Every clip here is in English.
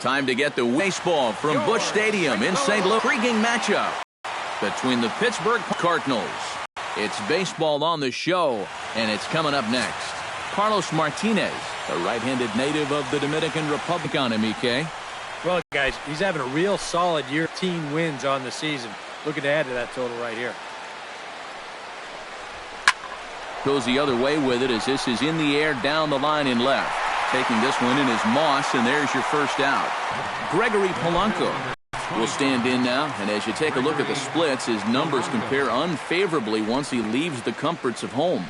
Time to get the baseball from Busch Stadium in St. Louis. Intriguing matchup between the Pittsburgh Cardinals. It's baseball on the show, and it's coming up next. Carlos Martinez, a right-handed native of the Dominican Republic on him, EK. Well, guys, he's having a real solid year. 15 wins on the season. Looking to add to that total right here. Goes the other way with it as this is in the air down the line in left. Taking this one in is Moss, and there's your first out. Gregory Polanco will stand in now, and as you take a look at the splits, his numbers compare unfavorably once he leaves the comforts of home.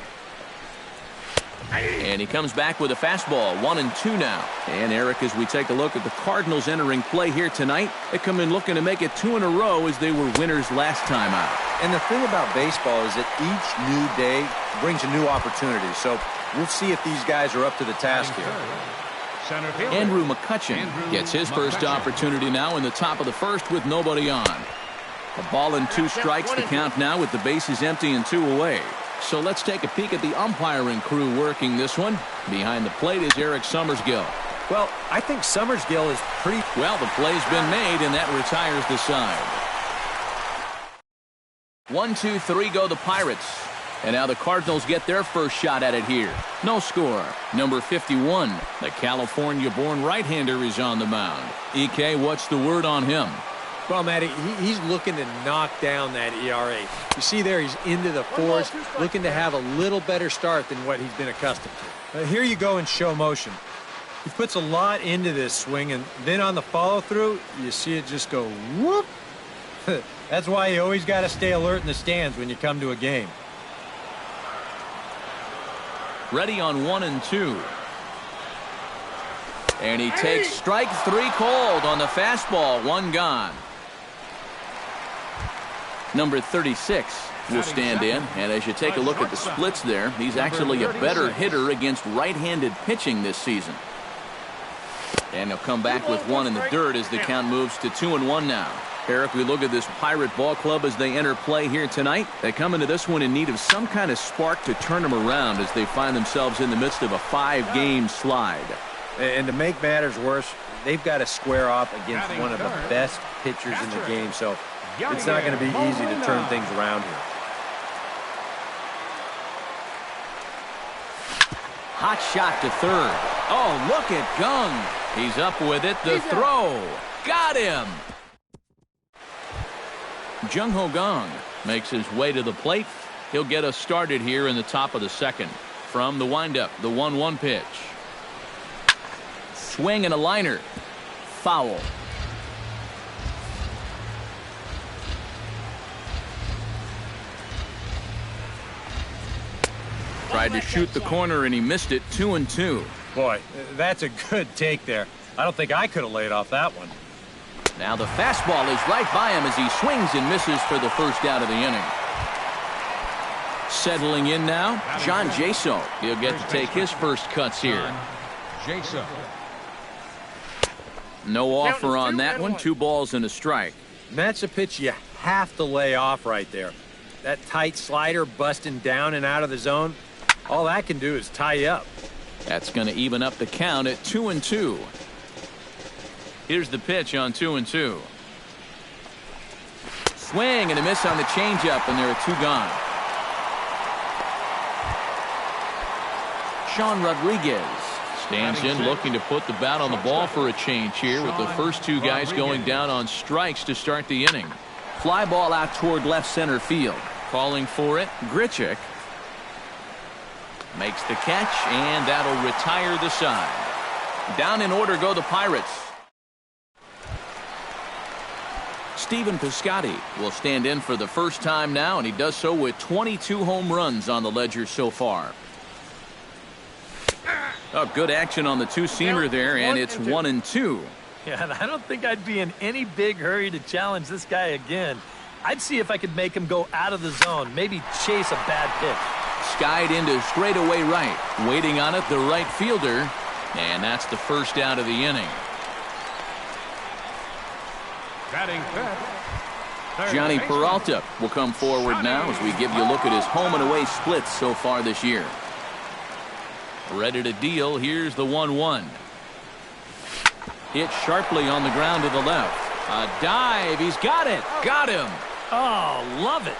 And he comes back with a fastball, 1-2 now. And Eric, as we take a look at the Cardinals entering play here tonight, they come in looking to make it 2 in a row as they were winners last time out. And the thing about baseball is that each new day brings a new opportunity. So we'll see if these guys are up to the task here. Andrew McCutchen gets his first opportunity now in the top of the first with nobody on. A ball and 2 strikes the count now with the bases empty and 2 away. So let's take a peek at the umpiring crew working this one. Behind the plate is Eric Summersgill. Well, I think Summersgill is pretty... Well, the play's been made, and that retires the side. 1-2-3 go the Pirates. And now the Cardinals get their first shot at it here. No score. Number 51, the California-born right-hander, is on the mound. EK, what's the word on him? Well, Matty, he's looking to knock down that ERA. You see there, he's into the 4s, looking to have a little better start than what he's been accustomed to. Here you go in show motion. He puts a lot into this swing, and then on the follow-through, you see it just go whoop. That's why you always got to stay alert in the stands when you come to a game. Ready on 1-2. And he takes strike 3 cold on the fastball. 1 gone. Number 36 will stand in, and as you take a look at the splits there, he's actually a better hitter against right-handed pitching this season. And he'll come back with 1 in the dirt as the count moves to 2-1 now. Eric, we look at this Pirate ball club as they enter play here tonight. They come into this one in need of some kind of spark to turn them around as they find themselves in the midst of a 5-game slide. And to make matters worse, they've got to square off against one of the best pitchers in the game. So it's not going to be easy to turn things around here. Hot shot to third. Oh, look at Gung. He's up with it. The throw. Got him. Jung-Ho Kang makes his way to the plate. He'll get us started here in the top of the second. From the windup, the 1-1 pitch. Swing and a liner. Foul. Tried to shoot the corner and he missed it. 2-2. Boy, that's a good take there. I don't think I could have laid off that one. Now the fastball is right by him as he swings and misses for the first out of the inning. Settling in now, John Jaso. He'll get to take his first cuts here. No offer on that one. 2 balls and a strike. And that's a pitch you have to lay off right there. That tight slider busting down and out of the zone, all that can do is tie you up. That's going to even up the count at 2-2. Here's the pitch on 2-2. Swing and a miss on the changeup, and there are 2 gone. Sean Rodriguez stands in looking to put the bat on the ball for a change here with the first 2 guys going down on strikes to start the inning. Fly ball out toward left center field. Calling for it, Grichuk. Makes the catch, and that'll retire the side. Down in order go the Pirates. Stephen Piscotty will stand in for the first time now, and he does so with 22 home runs on the ledger so far. Oh, good action on the 2-seamer there, and it's 1-2. Yeah, and I don't think I'd be in any big hurry to challenge this guy again. I'd see if I could make him go out of the zone, maybe chase a bad pitch. Skied into straightaway right. Waiting on it, the right fielder, and that's the first out of the inning. Johnny Peralta will come forward now as we give you a look at his home and away splits so far this year. Ready to deal. Here's the 1-1. Hit sharply on the ground to the left. A dive. He's got it. Got him. Oh, love it.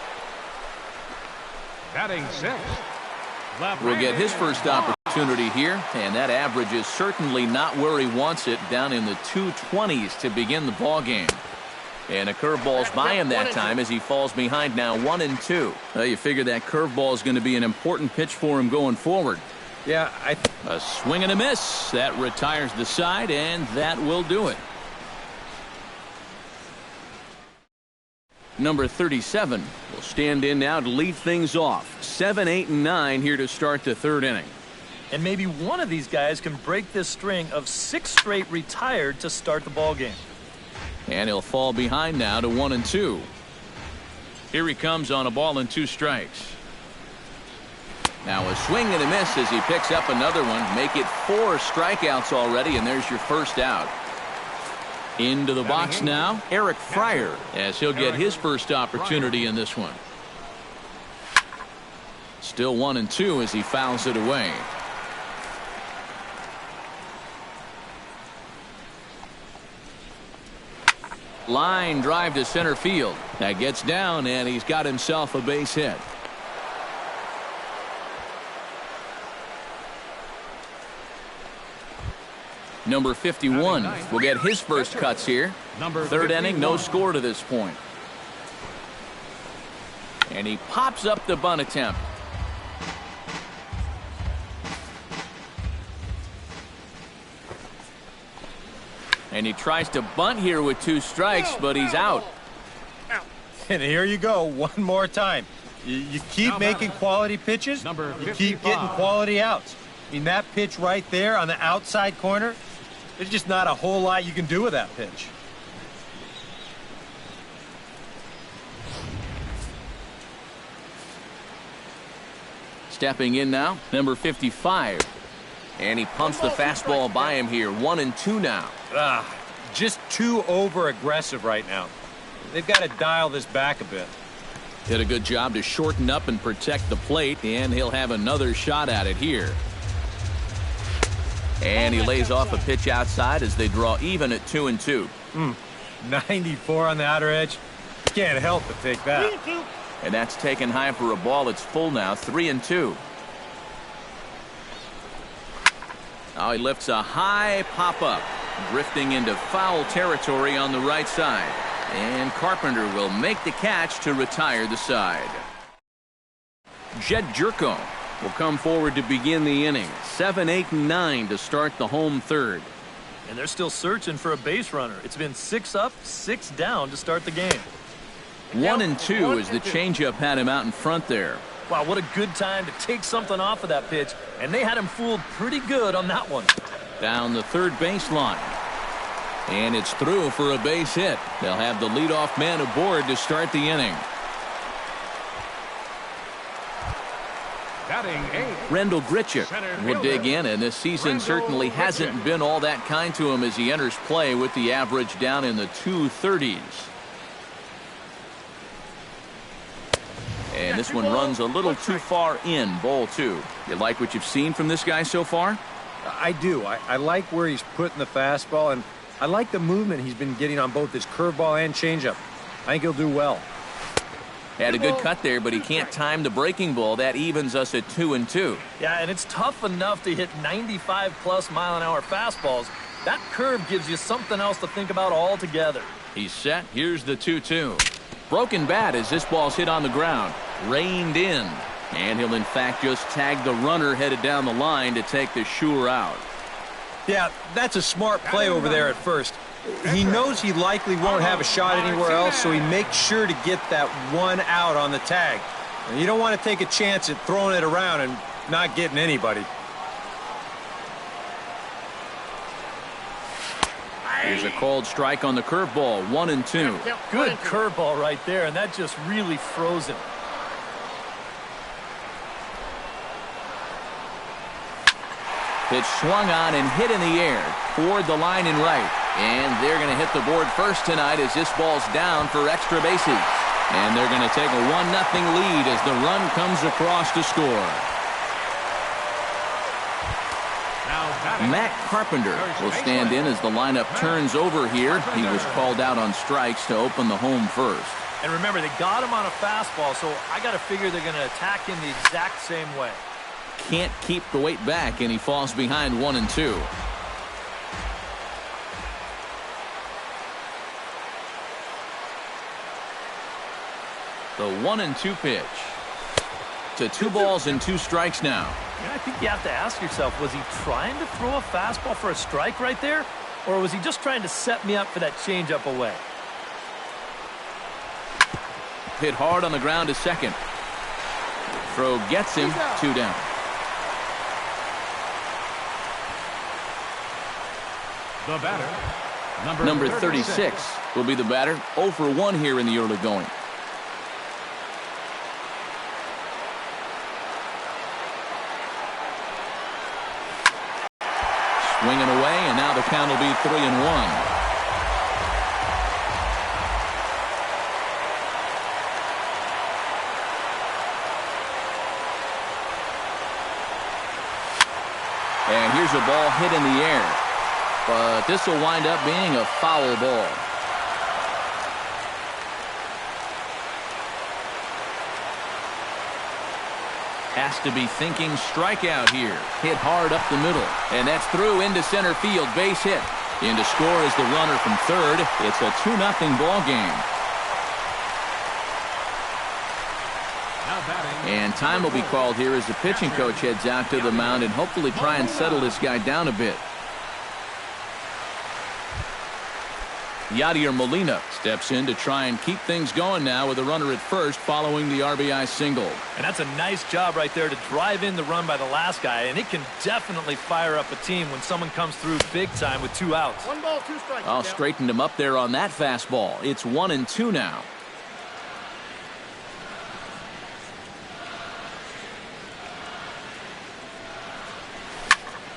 Batting sixth. Will get his first opportunity here, and that average is certainly not where he wants it, down in the 220s to begin the ball game. And a curveball's by him that time as he falls behind now 1-2. Well, you figure that curveball is going to be an important pitch for him going forward. Yeah, a swing and a miss. That retires the side, and that will do it. Number 37 will stand in now to lead things off. 7, 8, and 9 here to start the third inning. And maybe one of these guys can break this string of 6 straight retired to start the ball game. And he'll fall behind now to 1-2. Here he comes on a ball and 2 strikes. Now a swing and a miss as he picks up another one. Make it 4 strikeouts already, and there's your first out. Into the box now, Eric Fryer, as he'll get his first opportunity in this one. Still 1-2 as he fouls it away. Line drive to center field. That gets down, and he's got himself a base hit. Number 51 will get his first cuts here. Third inning, no score to this point. And he pops up the bunt attempt. And he tries to bunt here with 2 strikes, but he's out. And here you go, one more time. You keep making quality pitches, you keep getting quality outs. I mean, that pitch right there on the outside corner, there's just not a whole lot you can do with that pitch. Stepping in now, number 55. And he pumps the fastball by him here. 1-2 now. Just too over-aggressive right now. They've got to dial this back a bit. Did a good job to shorten up and protect the plate, and he'll have another shot at it here. And he lays off a pitch outside as they draw even at 2-2. 94 on the outer edge. Can't help but take that. And that's taken high for a ball. It's full now, 3-2. Now he lifts a high pop-up, drifting into foul territory on the right side. And Carpenter will make the catch to retire the side. Jed Jerko will come forward to begin the inning. 7, 8, and 9 to start the home third. And they're still searching for a base runner. It's been 6 up, 6 down to start the game. 1-2 as the changeup had him out in front there. Wow, what a good time to take something off of that pitch. And they had him fooled pretty good on that one. Down the third baseline. And it's through for a base hit. They'll have the leadoff man aboard to start the inning. Rendell Grichuk will dig in, and this season certainly hasn't been all that kind to him as he enters play with the average down in the 230s. And this one runs a little too far in, ball 2. You like what you've seen from this guy so far? I do. I like where he's putting the fastball, and I like the movement he's been getting on both his curveball and changeup. I think he'll do well. Had a good cut there, but he can't time the breaking ball. That evens us at 2-2. Yeah, and it's tough enough to hit 95+ mile-an-hour fastballs. That curve gives you something else to think about altogether. He's set. Here's the 2-2. Broken bat as this ball's hit on the ground. Reined in. And he'll in fact just tag the runner headed down the line to take the sure out. Yeah, that's a smart play over there at first. He knows he likely won't have a shot anywhere else, so he makes sure to get that one out on the tag. And you don't want to take a chance at throwing it around and not getting anybody. Here's a called strike on the curveball, 1-2. Good curveball right there, and that just really froze him. Pitch swung on and hit in the air toward the line and right. And they're going to hit the board first tonight as this ball's down for extra bases. And they're going to take a 1-0 lead as the run comes across to score. Now Matt Carpenter will stand in as the lineup turns over here. He was called out on strikes to open the home first. And remember, they got him on a fastball, so I got to figure they're going to attack him the exact same way. Can't keep the weight back, and he falls behind 1-2. The 1-2 pitch. To 2 balls and 2 strikes now. And I think you have to ask yourself, was he trying to throw a fastball for a strike right there? Or was he just trying to set me up for that changeup away? Hit hard on the ground to second. Throw gets him, 2 down. The batter, number 36 will be the batter. 0 for 1 here in the early going. Swinging away, and now the count will be 3-1. And here's a ball hit in the air. But this will wind up being a foul ball. Has to be thinking strikeout here. Hit hard up the middle. And that's through into center field. Base hit. In to score is the runner from third. It's a 2-0 ball game. And time will be called here as the pitching coach heads out to the mound and hopefully try and settle this guy down a bit. Yadier Molina steps in to try and keep things going now with a runner at first following the RBI single. And that's a nice job right there to drive in the run by the last guy, and it can definitely fire up a team when someone comes through big time with 2 outs. 1 ball, 2 strikes. I'll straighten him up there on that fastball. It's 1-2 now.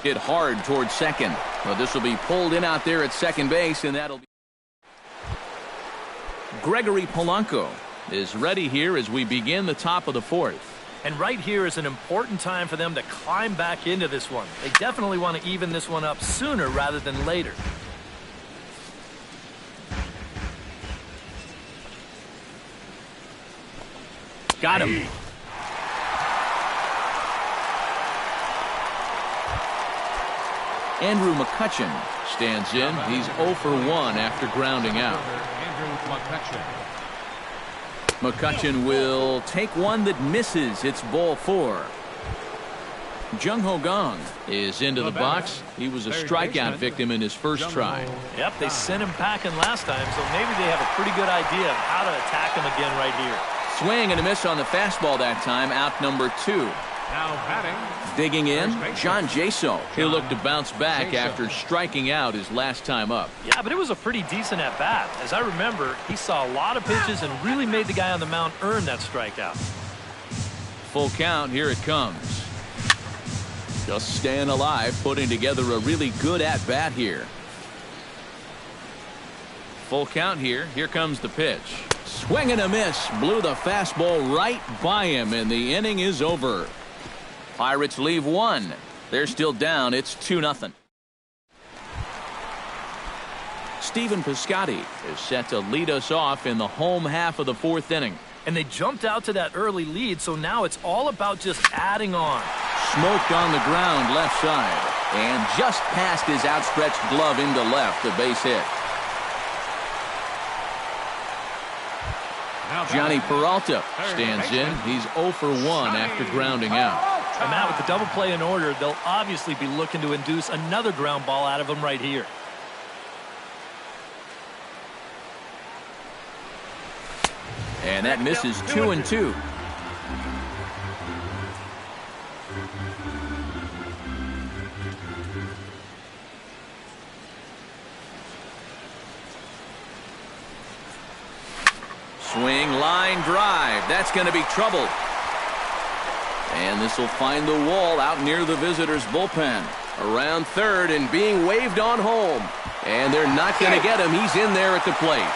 Hit hard towards second. Well, this will be pulled in out there at second base, and that'll be. Gregory Polanco is ready here as we begin the top of the 4th. And right here is an important time for them to climb back into this one. They definitely want to even this one up sooner rather than later. Got him. Andrew McCutchen stands in. He's 0 for 1 after grounding out. McCutchen will take one that misses. It's ball 4. Jung Ho Gong is into the box. He was a strikeout victim in his first try. Yep, they sent him packing last time, so maybe they have a pretty good idea of how to attack him again right here. Swing and a miss on the fastball that time. Out number 2. Now batting. Digging in, John Jaso. He'll look to bounce back after striking out his last time up. Yeah, but it was a pretty decent at-bat. As I remember, he saw a lot of pitches and really made the guy on the mound earn that strikeout. Full count, here it comes. Just staying alive, putting together a really good at-bat here. Full count here. Here comes the pitch. Swing and a miss. Blew the fastball right by him, and the inning is over. Pirates leave 1. They're still down. It's 2-0. Stephen Piscotty is set to lead us off in the home half of the 4th inning. And they jumped out to that early lead, so now it's all about just adding on. Smoked on the ground left side. And just past his outstretched glove into left, the base hit. Johnny Peralta stands in. He's 0 for 1 after grounding out. And Matt, with the double play in order, they'll obviously be looking to induce another ground ball out of him right here. And that misses 2-2. Swing, line drive. That's going to be trouble. And this will find the wall out near the visitors' bullpen. Around third and being waved on home. And they're not going to get him. He's in there at the plate.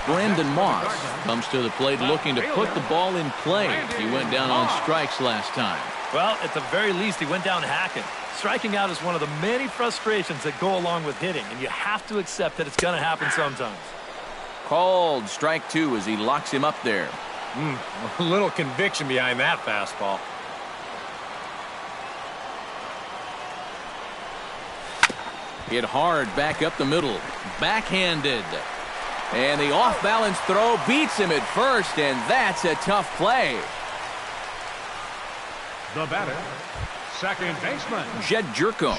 Brandon Moss comes to the plate looking to put the ball in play. He went down on strikes last time. Well, at the very least, he went down hacking. Striking out is one of the many frustrations that go along with hitting, and you have to accept that it's going to happen sometimes. Called strike 2 as he locks him up there. A little conviction behind that fastball. Hit hard back up the middle. Backhanded. And the off-balance throw beats him at first, and that's a tough play. The batter, second baseman, Jed Jerko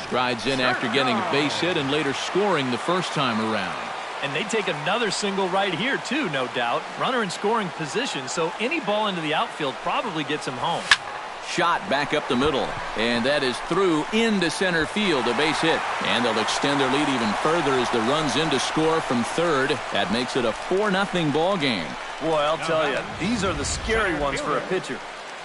strides in after getting a base hit and later scoring the first time around. And they take another single right here, too, no doubt. Runner in scoring position, so any ball into the outfield probably gets him home. Shot back up the middle, and that is through into center field, a base hit. And they'll extend their lead even further as the run's in to score from third. That makes it a 4-0 ball game. Boy, I'll tell you, these are the scary ones for a pitcher.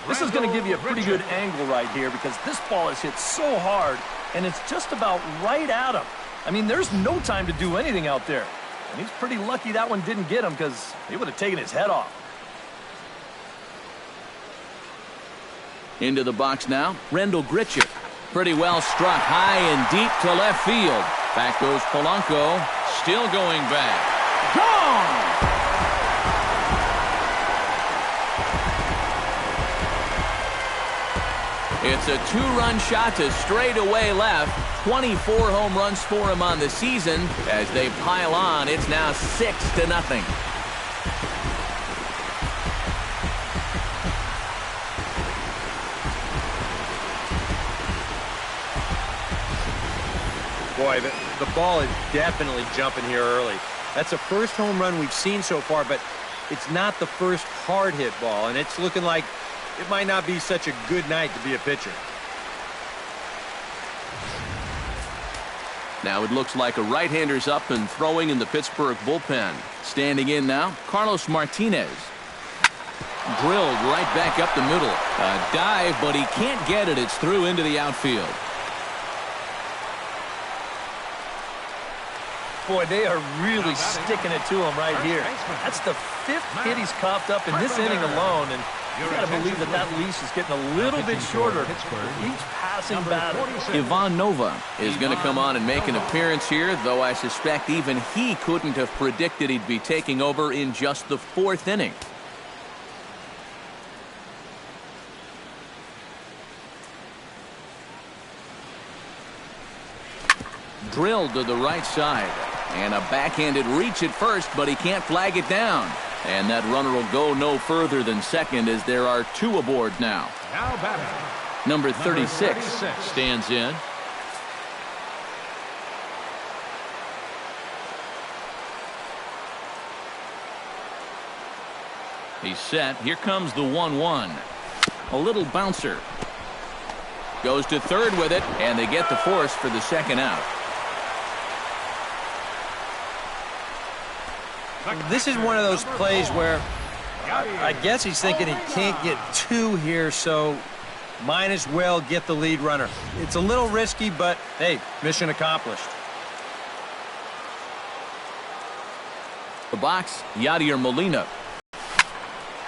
This is going to give you a pretty good angle right here because this ball is hit so hard, and it's just about right at him. I mean, there's no time to do anything out there. And he's pretty lucky that one didn't get him because he would have taken his head off. Into the box now, Rendell Grichuk. Pretty well struck high and deep to left field. Back goes Polanco, still going back. Gone! It's a 2-run shot to straightaway left. 24 home runs for him on the season. As they pile on, it's now 6-0. Boy, the ball is definitely jumping here early. That's the first home run we've seen so far, but it's not the first hard hit ball, and it's looking like it might not be such a good night to be a pitcher. Now it looks like a right-hander's up and throwing in the Pittsburgh bullpen. Standing in now, Carlos Martinez. Drilled right back up the middle. A dive, but he can't get it. It's through into the outfield. Boy, they are really sticking it to him right here. That's the 5th hit he's coughed up in this inning alone, and you got to believe that leash is getting a little bit shorter each passing batter. Ivan Nova is going to come on and make an appearance here, though I suspect even he couldn't have predicted he'd be taking over in just the 4th inning. Drilled to the right side. And a backhanded reach at first, but he can't flag it down. And that runner will go no further than second as there are 2 aboard now. now batting, Number 36 stands in. He's set. Here comes the 1-1. A little bouncer. Goes to third with it, and they get the force for the second out. This is one of those plays where I guess he's thinking he can't get 2 here, so might as well get the lead runner. It's a little risky, but hey, mission accomplished. The box, Yadier Molina.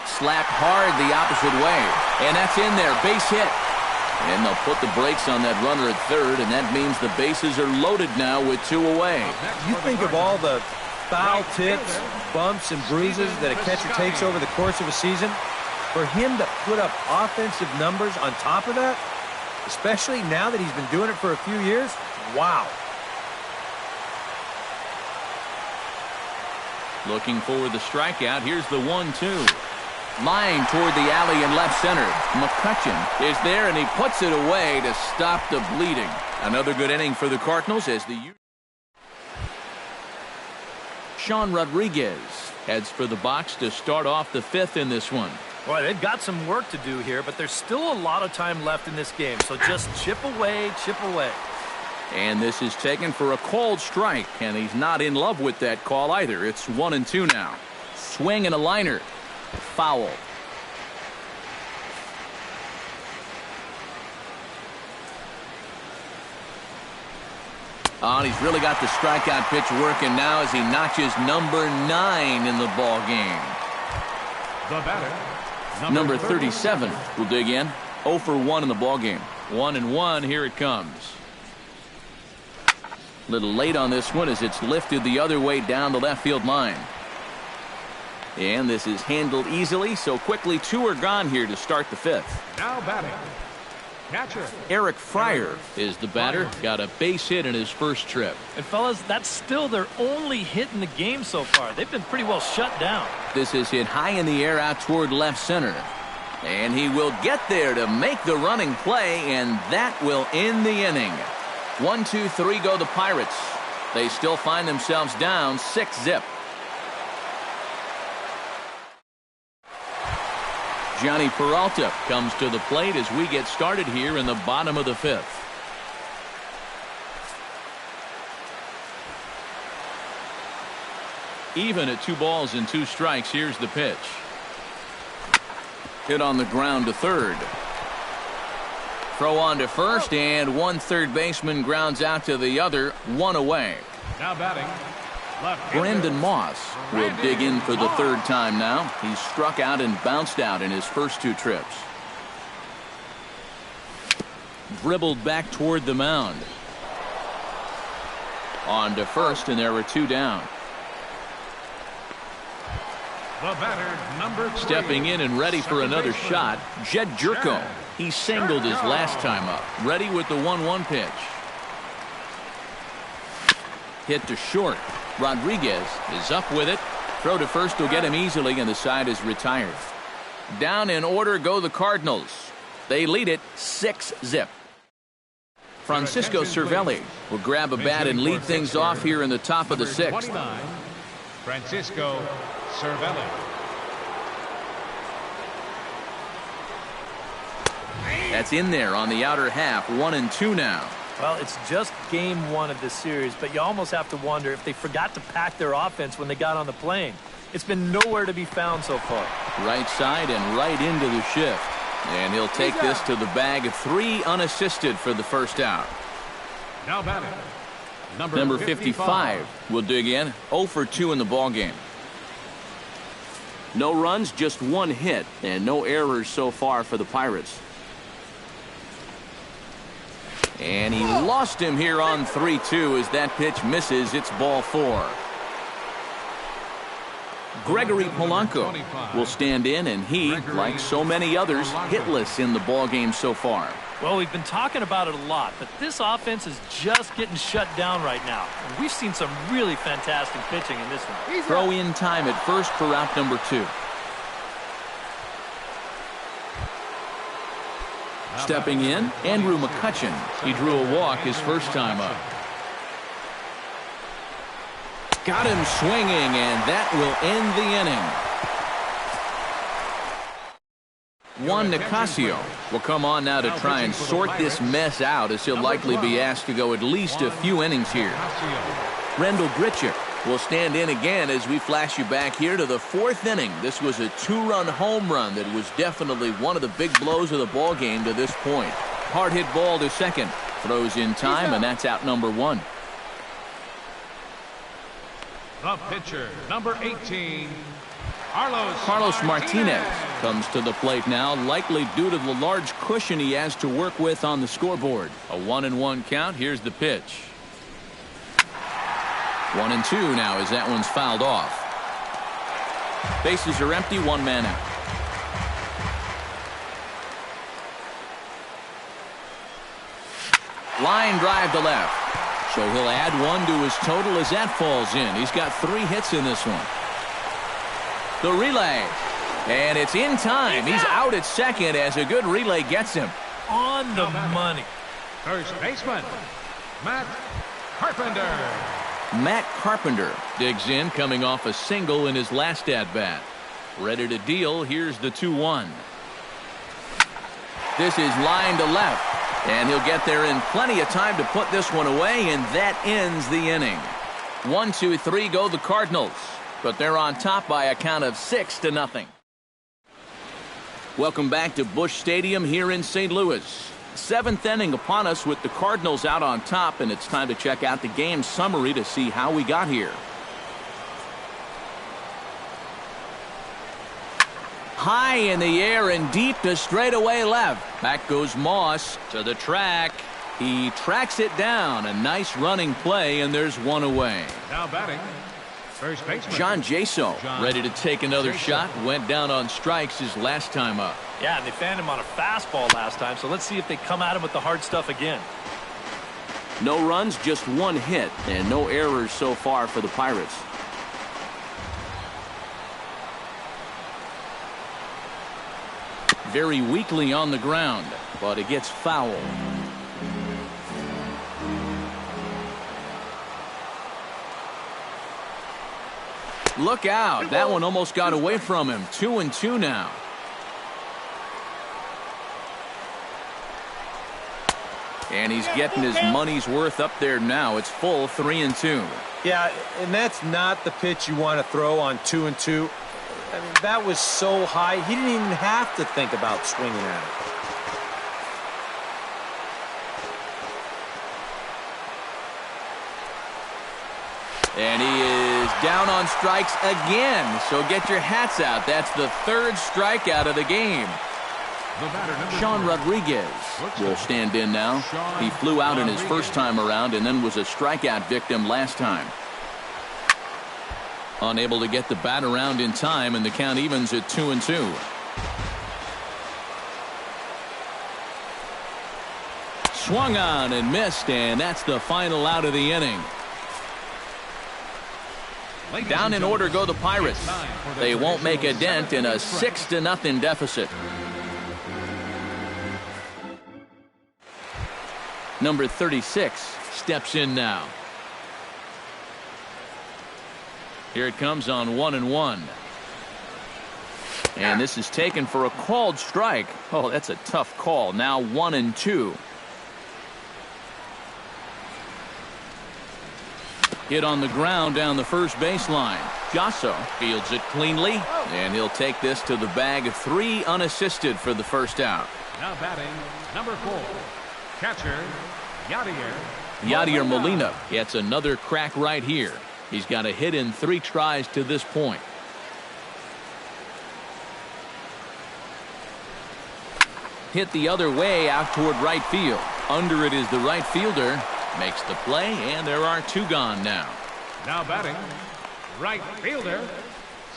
Slapped hard the opposite way, and that's in there, base hit. And they'll put the brakes on that runner at third, and that means the bases are loaded now with 2 away. You think of all the foul tips, bumps, and bruises that a catcher takes over the course of a season. For him to put up offensive numbers on top of that, especially now that he's been doing it for a few years, wow. Looking for the strikeout. Here's the 1-2. Line toward the alley in left center. McCutchen is there, and he puts it away to stop the bleeding. Another good inning for the Cardinals as the Sean Rodriguez heads for the box to start off the 5th in this one. Boy, they've got some work to do here, but there's still a lot of time left in this game, so just chip away, chip away. And this is taken for a called strike, and he's not in love with that call either. It's 1-2 now. Swing and a liner. Foul. Oh, and he's really got the strikeout pitch working now as he notches number 9 in the ball game. The batter, Number 37 will dig in. 0 for 1 in the ball game. 1-1. Here it comes. Little late on this one as it's lifted the other way down the left field line. And this is handled easily, so quickly 2 are gone here to start the 5th. Now batting, catcher. Eric Fryer is the batter. Got a base hit in his first trip. And fellas, that's still their only hit in the game so far. They've been pretty well shut down. This is hit high in the air out toward left center. And he will get there to make the running play, and that will end the inning. 1, 2, 3 go the Pirates. They still find themselves down 6-0. Johnny Peralta comes to the plate as we get started here in the bottom of the 5th. Even at 2 balls and 2 strikes. Here's the pitch. Hit on the ground to third. Throw on to first, and one third baseman grounds out to the other, 1 away. Now batting, left Brandon Moss will dig in for the 3rd time now. He's struck out and bounced out in his first 2 trips. Dribbled back toward the mound. On to first, and there were 2 down. The batter, number 3. Stepping in and ready for another shot, Jed Jerko. He singled his last time up. ready with the 1-1 pitch. Hit to short. Rodriguez is up with it. Throw to first will get him easily, and the side is retired. Down in order go the Cardinals. They lead it 6-0. Francisco Cervelli will grab a bat and lead things off here in the top of the 6th. 29, Francisco Cervelli. That's in there on the outer half. 1-2 now. Well, it's just game 1 of this series, but you almost have to wonder if they forgot to pack their offense when they got on the plane. It's been nowhere to be found so far. Right side and right into the shift. And he'll take this to the bag. 3 unassisted for the first out. Now batting, Number 55 will dig in. 0 for 2 in the ball game. No runs, just 1 hit, and no errors so far for the Pirates. And he lost him here on 3-2 as that pitch misses. It's ball 4. Gregory Polanco will stand in, and he, like so many others, hitless in the ball game so far. Well, we've been talking about it a lot, but this offense is just getting shut down right now. And we've seen some really fantastic pitching in this one. Throw in time at first for out number 2. Stepping in, Andrew McCutchen. He drew a walk his first time up. Got him swinging, and that will end the inning. Juan Nicasio will come on now to try and sort this mess out, as he'll likely be asked to go at least a few innings here. Rendell Grichuk will stand in again as we flash you back here to the 4th inning. This was a 2-run home run that was definitely one of the big blows of the ball game to this point. Hard hit ball to second. Throws in time, and that's out number 1. The pitcher, number 18, Carlos Martinez comes to the plate now, likely due to the large cushion he has to work with on the scoreboard. A 1-1 count. Here's the pitch. 1-2 now as that one's fouled off. Bases are empty, 1 man out. Line drive to left. So he'll add 1 to his total as that falls in. He's got 3 hits in this one. The relay. And it's in time. He's out at second as a good relay gets him. On the money. first baseman, Matt Carpenter. Matt Carpenter digs in, coming off a single in his last at-bat. Ready to deal. Here's the 2-1. This is line to left. And he'll get there in plenty of time to put this one away, and that ends the inning. 1, 2, 3 go the Cardinals, but they're on top by a count of 6-0. Welcome back to Busch Stadium here in St. Louis. Seventh inning upon us with the Cardinals out on top, and it's time to check out the game summary to see how we got here. High in the air and deep to straightaway left. Back goes Moss to the track. He tracks it down. A nice running play, and there's one away. Now batting, first baseman John Jaso ready to take another shot. Went down on strikes his last time up. Yeah, and they fanned him on a fastball last time, so let's see if they come at him with the hard stuff again. No runs, just one hit, and no errors so far for the Pirates. Very weakly on the ground, but it gets foul. Look out. That one almost got away from him. 2-2 now. And he's getting his money's worth up there now. It's full 3-2. Yeah, and that's not the pitch you want to throw on 2-2. I mean, that was so high, he didn't even have to think about swinging at it. And he is down on strikes again. So get your hats out. That's the third strikeout of the game. Sean Rodriguez will stand in now. He flew out in his first time around and then was a strikeout victim last time. Unable to get the bat around in time, and the count evens at 2-2. Swung on and missed, and that's the final out of the inning. Down in order go the Pirates. They won't make a dent in a 6-0 deficit. Number 36 steps in now. Here it comes on 1-1. And this is taken for a called strike. Oh, that's a tough call. Now 1-2. Hit on the ground down the first baseline. Jaso fields it cleanly, and he'll take this to the bag. 3 unassisted for the first out. Now batting, number 4, catcher Yadier Molina gets another crack right here. He's got a hit in 3 tries to this point. Hit the other way out toward right field. Under it is the right fielder. Makes the play, and there are 2 gone now. Now batting, right fielder,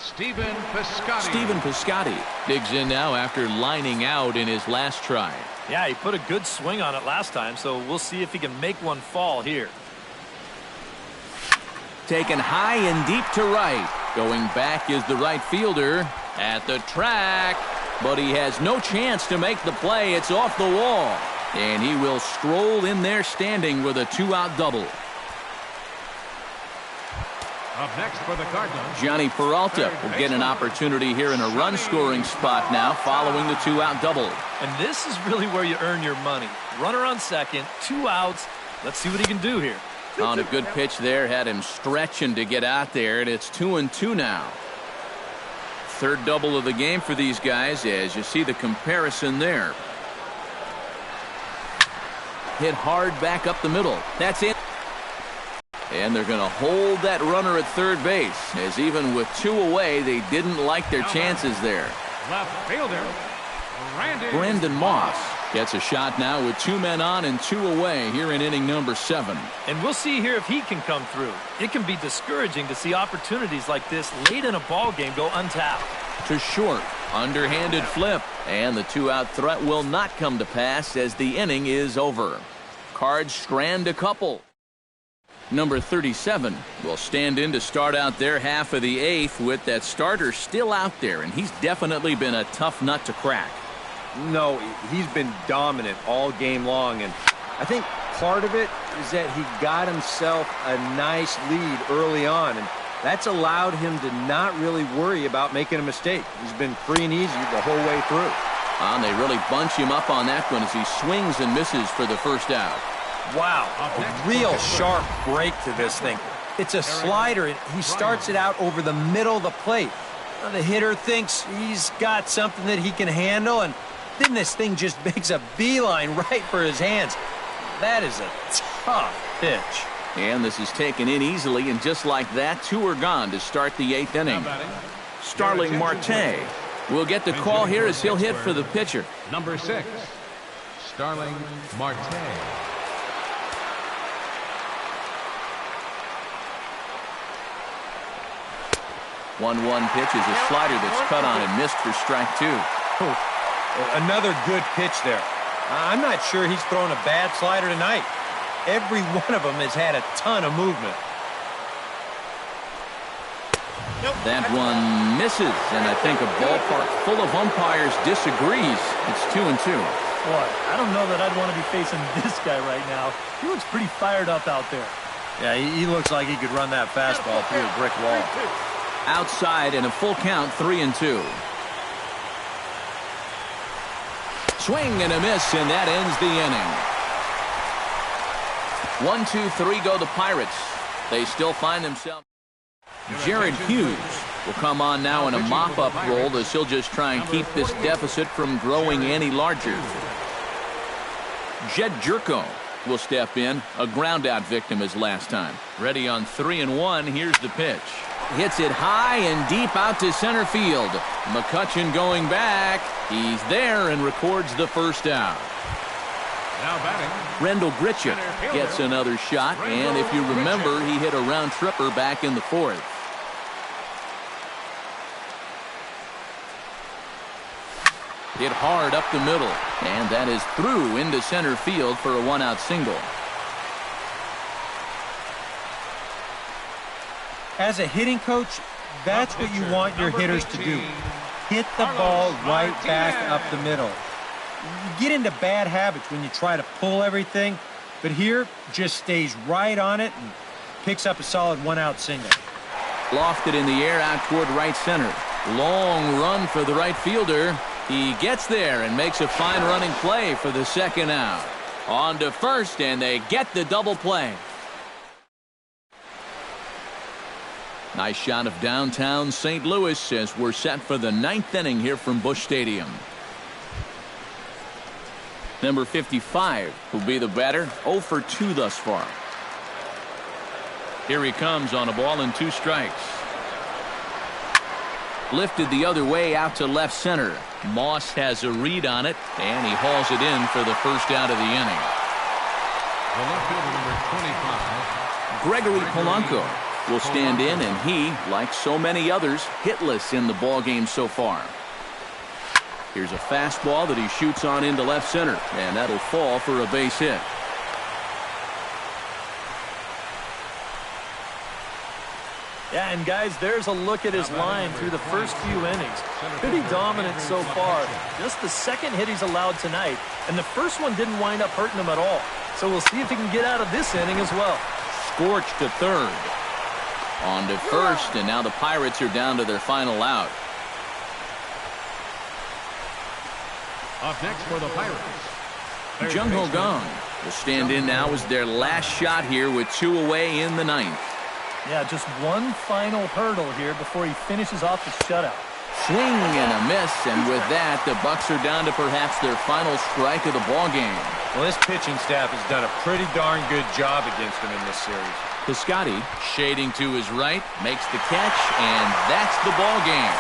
Stephen Piscotty digs in now after lining out in his last try. Yeah, he put a good swing on it last time, so we'll see if he can make one fall here. Taken high and deep to right. Going back is the right fielder at the track, but he has no chance to make the play. It's off the wall, and he will stroll in there standing with a 2-out double. Up next for the Cardinals, Johnny Peralta will get an opportunity here in a run-scoring spot now following the 2-out double. And this is really where you earn your money. Runner on second, 2 outs. Let's see what he can do here. On a good pitch there, had him stretching to get out there, and it's 2-2 now. Third double of the game for these guys, as you see the comparison there. Hit hard back up the middle. That's it. And they're going to hold that runner at third base, as even with 2 away, they didn't like their chances there. left fielder, Brandon Moss gets a shot now with 2 men on and 2 away here in inning number 7. And we'll see here if he can come through. It can be discouraging to see opportunities like this late in a ball game go untapped. To short, underhanded flip, and the 2-out threat will not come to pass as the inning is over. Cards strand a couple. Number 37 will stand in to start out their half of the 8th with that starter still out there, and he's definitely been a tough nut to crack. No, he's been dominant all game long, and I think part of it is that he got himself a nice lead early on, and that's allowed him to not really worry about making a mistake. He's been free and easy the whole way through. And they really bunch him up on that one as he swings and misses for the first out. Wow, a real sharp break to this thing. It's a slider, and he starts it out over the middle of the plate. The hitter thinks he's got something that he can handle, and Then this thing just makes a beeline right for his hands. That is a tough pitch. And this is taken in easily, and just like that, 2 are gone to start the 8th inning. Starling Marte will get the call here as he'll hit for the pitcher. Number 6, Starling Marte. 1-1 pitch is a slider that's cut on and missed for strike 2. Oh, another good pitch there. I'm not sure he's thrown a bad slider tonight. Every one of them has had a ton of movement. That one misses, and I think a ballpark full of umpires disagrees. It's 2-2. Boy, I don't know that I'd want to be facing this guy right now. He looks pretty fired up out there. Yeah, he looks like he could run that fastball through a brick wall. Outside and a full count, 3-2. Swing and a miss, and that ends the inning. 1-2-3 go the Pirates. They still find themselves. Jared Hughes will come on now in a mop-up role as he'll just try and keep this deficit from growing any larger. Jed Jerko will step in, a ground-out victim as last time. Ready on 3-1, here's the pitch. Hits it high and deep out to center field. McCutchen going back. He's there and records the first out. Now batting, Rendell Gritchick gets another shot, and if you remember, he hit a round tripper back in the 4th. Hit hard up the middle, and that is through into center field for a 1-out single. As a hitting coach, that's what you want your hitters to do. Hit the ball right back up the middle. You get into bad habits when you try to pull everything, but here just stays right on it and picks up a solid 1-out single. Lofted in the air out toward right center. Long run for the right fielder. He gets there and makes a fine running play for the 2nd out. On to first, and they get the double play. Nice shot of downtown St. Louis as we're set for the 9th inning here from Busch Stadium. Number 55 will be the batter, 0 for 2 thus far. Here he comes on a ball and 2 strikes. Lifted the other way out to left center. Moss has a read on it, and he hauls it in for the first out of the inning. the left fielder, number 25. Gregory Polanco will stand in, and he, like so many others, hitless in the ballgame so far. Here's a fastball that he shoots on into left center, and that'll fall for a base hit. Yeah, and guys, there's a look at his line through the first few innings. Pretty dominant so far. Just the 2nd hit he's allowed tonight, and the first one didn't wind up hurting him at all. So we'll see if he can get out of this inning as well. Scorched to third. On to first, and now the Pirates are down to their final out. Up next for the Pirates, Jung Ho Gong will stand in now as their last shot here with 2 away in the 9th. Yeah, just one final hurdle here before he finishes off the shutout. Swing and a miss, and with that, the Bucks are down to perhaps their final strike of the ballgame. Well, this pitching staff has done a pretty darn good job against him in this series. Piscotty, shading to his right, makes the catch, and that's the ballgame.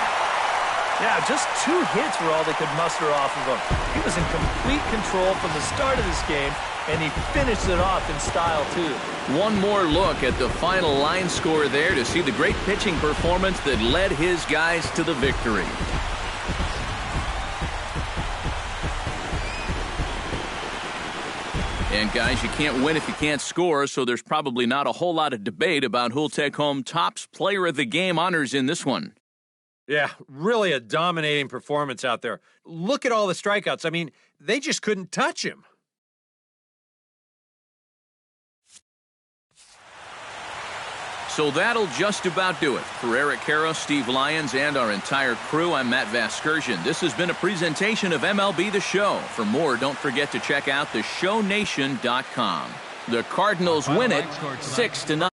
Yeah, just 2 hits were all they could muster off of him. He was in complete control from the start of this game, and he finished it off in style, too. One more look at the final line score there to see the great pitching performance that led his guys to the victory. And guys, you can't win if you can't score, so there's probably not a whole lot of debate about who'll take home Topps Player of the Game honors in this one. Yeah, really a dominating performance out there. Look at all the strikeouts. I mean, they just couldn't touch him. So that'll just about do it. For Eric Caro, Steve Lyons, and our entire crew, I'm Matt Vasgersian. This has been a presentation of MLB The Show. For more, don't forget to check out theshownation.com. The Cardinals win it 6-0.